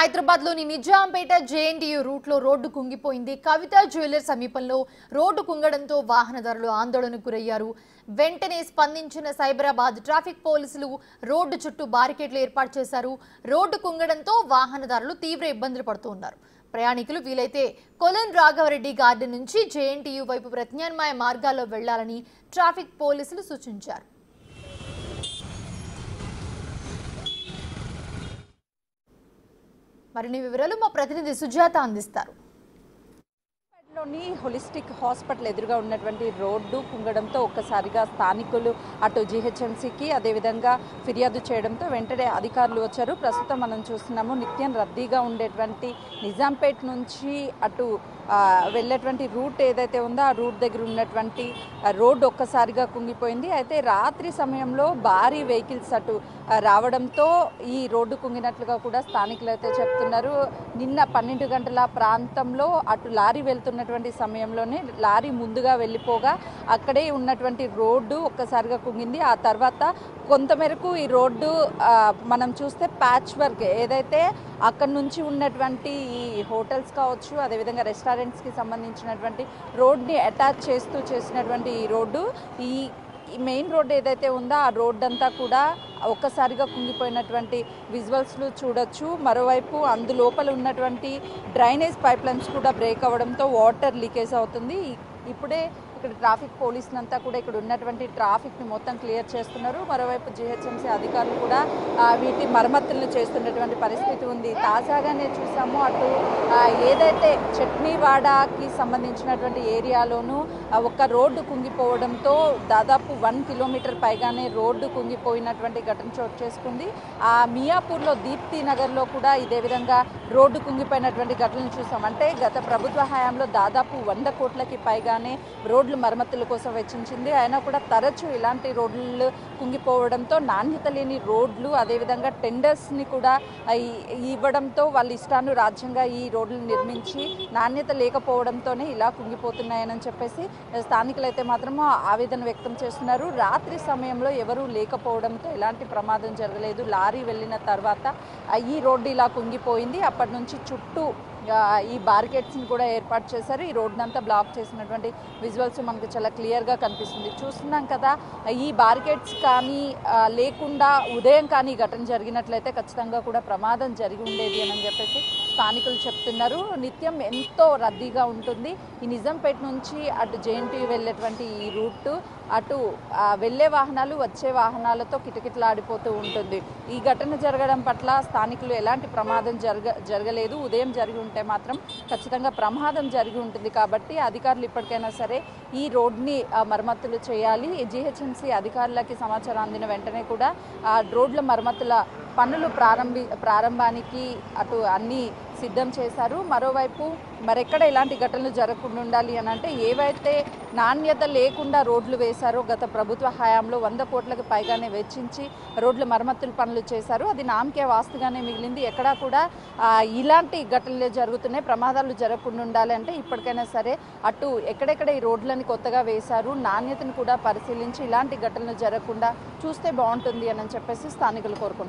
హైదరాబాద్ లోని Nizampet JNTU route లో road కుంగిపోయింది. కవిత jeweller సమీపంలో రోడ్డు కుంగడంతో వాహనదారులు ఆందోళనకు గురయ్యారు. వెంటనే స్పందించిన సైబరాబాద్ ట్రాఫిక్ పోలీసులు రోడ్డు చుట్టూ బారికేడ్లు ఏర్పాటు చేశారు. రోడ్డు కుంగడంతో వాహనదారులు తీవ్ర ఇబ్బందులు పడుతున్నారు. ప్రయాణికులు వీలైతే కొలన్ రాఘవరెడ్డి గార్డెన్ నుంచి జేఎన్టీయూ వైపు ప్రత్యామ్నాయ మార్గాల్లో వెళ్లాలని ట్రాఫిక్ పోలీసులు సూచించారు. మరిన్ని వివరాలు మా ప్రతినిధి సుజాత అందిస్తారు. లోని హోలిస్టిక్ హాస్పిటల్ ఎదురుగా ఉన్నటువంటి రోడ్డు కుంగడంతో ఒక్కసారిగా స్థానికులు అటు జీహెచ్ఎంసీకి అదేవిధంగా ఫిర్యాదు చేయడంతో వెంటనే అధికారులు వచ్చారు. ప్రస్తుతం మనం చూస్తున్నాము నిత్యం రద్దీగా ఉండేటువంటి నిజాంపేట్ నుంచి అటు వెళ్ళేటువంటి రూట్ ఏదైతే ఉందో ఆ రూట్ దగ్గర ఉన్నటువంటి రోడ్డు ఒక్కసారిగా కుంగిపోయింది. అయితే రాత్రి సమయంలో భారీ వెహికల్స్ అటు రావడంతో ఈ రోడ్డు కుంగినట్లుగా కూడా స్థానికులు అయితే చెప్తున్నారు. నిన్న 12 గంటల ప్రాంతంలో అటు లారీ వెళ్తున్నటువంటి సమయంలోనే లారీ ముందుగా వెళ్ళిపోగా అక్కడే ఉన్నటువంటి రోడ్డు ఒక్కసారిగా కుంగింది. ఆ తర్వాత కొంతమేరకు ఈ రోడ్డు మనం చూస్తే ప్యాచ్ వర్క్ ఏదైతే అక్కడ నుంచి ఉన్నటువంటి ఈ హోటల్స్ కావచ్చు అదేవిధంగా రెస్టారెంట్స్కి సంబంధించినటువంటి రోడ్ని అటాచ్ చేస్తూ చేసినటువంటి ఈ రోడ్డు ఈ మెయిన్ రోడ్ ఏదైతే ఉందో ఆ రోడ్ అంతా కూడా ఒక్కసారిగా కుంగిపోయినటువంటి విజువల్స్లు చూడొచ్చు. మరోవైపు అందులోపల ఉన్నటువంటి డ్రైనేజ్ పైప్ లైన్స్ కూడా బ్రేక్ అవ్వడంతో వాటర్ లీకేజ్ అవుతుంది. ఇప్పుడే ఇక్కడ ట్రాఫిక్ పోలీసులంతా కూడా ఇక్కడ ఉన్నటువంటి ట్రాఫిక్ని మొత్తం క్లియర్ చేస్తున్నారు. మరోవైపు జీహెచ్ఎంసీ అధికారులు కూడా వీటి మరమ్మతులను చేస్తున్నటువంటి పరిస్థితి ఉంది. తాజాగానే చూసాము అటు ఏదైతే చట్నీవాడకి సంబంధించినటువంటి ఏరియాలోనూ ఒక రోడ్డు కుంగిపోవడంతో దాదాపు 1 కిలోమీటర్ పైగానే రోడ్డు కుంగిపోయినటువంటి ఘటన చోటు చేసుకుంది. మియాపూర్లో దీప్తి నగర్లో కూడా ఇదే విధంగా రోడ్డు కుంగిపోయినటువంటి ఘటనలు చూసాం. అంటే గత ప్రభుత్వ హయాంలో దాదాపు 100 కోట్లకి పైగానే రోడ్లు మరమ్మతుల కోసం వెచ్చించింది. అయినా కూడా తరచూ ఇలాంటి రోడ్లు కుంగిపోవడంతో నాణ్యత లేని రోడ్లు అదేవిధంగా టెండర్స్ని కూడా ఇవ్వడంతో వాళ్ళ ఇష్టానురాజ్యంగా ఈ రోడ్లు నిర్మించి నాణ్యత లేకపోవడంతోనే ఇలా కుంగిపోతున్నాయని చెప్పేసి స్థానికులైతే మాత్రము ఆవేదన వ్యక్తం చేస్తున్నారు. రాత్రి సమయంలో ఎవరూ లేకపోవడంతో ఎలాంటి ప్రమాదం జరగలేదు. లారీ వెళ్ళిన తర్వాత ఈ రోడ్డు ఇలా కుంగిపోయింది. అప్పటి నుంచి చుట్టూ ఈ బారికేడ్స్ని కూడా ఏర్పాటు చేశారు. ఈ రోడ్నంతా బ్లాక్ చేసినటువంటి విజువల్స్ మనకు చాలా క్లియర్గా కనిపిస్తుంది. చూస్తున్నాం కదా, ఈ బారికేడ్స్ కానీ లేకుండా ఉదయం కానీ ఘటన జరిగినట్లయితే ఖచ్చితంగా కూడా ప్రమాదం జరిగి ఉండేది అని చెప్పేసి స్థానికులు చెప్తున్నారు. నిత్యం ఎంతో రద్దీగా ఉంటుంది. ఈ నిజాంపేట నుంచి అటు జేఎన్టీయూ వెళ్ళేటువంటి ఈ రూట్ అటు వెళ్ళే వాహనాలు వచ్చే వాహనాలతో కిటకిటలాడిపోతూ ఉంటుంది. ఈ ఘటన జరగడం పట్ల స్థానికులు ఎలాంటి ప్రమాదం జరగలేదు. ఉదయం జరిగి ఉంటే మాత్రం ఖచ్చితంగా ప్రమాదం జరిగి ఉంటుంది. కాబట్టి అధికారులు ఇప్పటికైనా సరే ఈ రోడ్ని మరమ్మతులు చేయాలి. జీహెచ్ఎంసీ అధికారులకి సమాచారం అందిన వెంటనే కూడా రోడ్ల మరమ్మతుల పనులు ప్రారంభానికి అటు అన్నీ సిద్ధం చేశారు. మరోవైపు మరెక్కడ ఇలాంటి ఘటనలు జరగకుండా ఉండాలి అని అంటే ఏవైతే నాణ్యత లేకుండా రోడ్లు వేశారో గత ప్రభుత్వ హయాంలో 100 కోట్లకు పైగానే వెచ్చించి రోడ్ల మరమ్మతుల పనులు చేశారు. అది నామకే వాస్తుగానే మిగిలింది. ఎక్కడా కూడా ఇలాంటి ఘటనలు జరుగుతున్నాయి. ప్రమాదాలు జరగకుండా ఉండాలి అంటే ఇప్పటికైనా సరే అటు ఎక్కడెక్కడ ఈ రోడ్లని కొత్తగా వేశారు నాణ్యతను కూడా పరిశీలించి ఇలాంటి ఘటనలు జరగకుండా చూస్తే బాగుంటుంది అని చెప్పేసి స్థానికులు కోరుకుంటున్నారు.